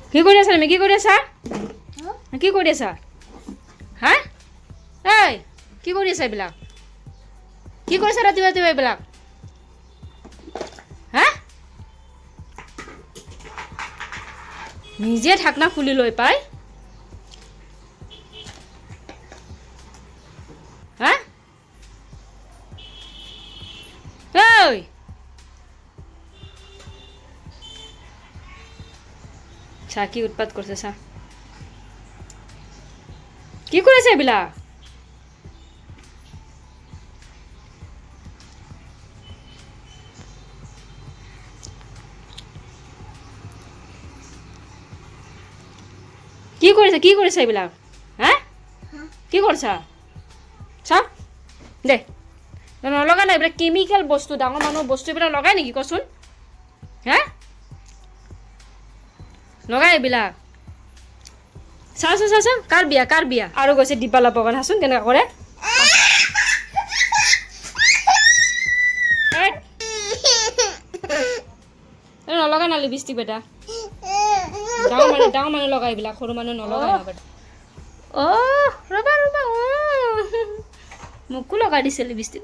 কি কৰি আছা তুমি কি কৰি আছা কি কৰি আছা হা এই কি কৰি আছা এইবিলাক কি কৰিছা ৰাতিপুৱা ৰাতিপুৱা এইবিলাক হা নিজে ঢাকনা খুলি লৈ পাই হা ঐ চা কি উৎপাত কৰিছে চা কি কৰিছে এইবিলাক কি কৰিছে এইবিলাক হা কি কৰিছা চা দে নলগা নাই এইবিলাক কেমিকেল বস্তু ডাঙৰ মানুহ বস্তু এইবিলাক লগাই নেকি কচোন হা লগাই এইবিলাক চা চা চা চা কাৰ বিয়া আৰু গৈছে দীপালা বগান হাচোন কেনেকুৱা কৰে নলগা না লিপষ্টিক বেটা ডাঙৰ মানুহ লগাই এইবিলাক সৰু মানুহ নলগাই ৰবা মোকো লগাই দিছে লিপষ্টিক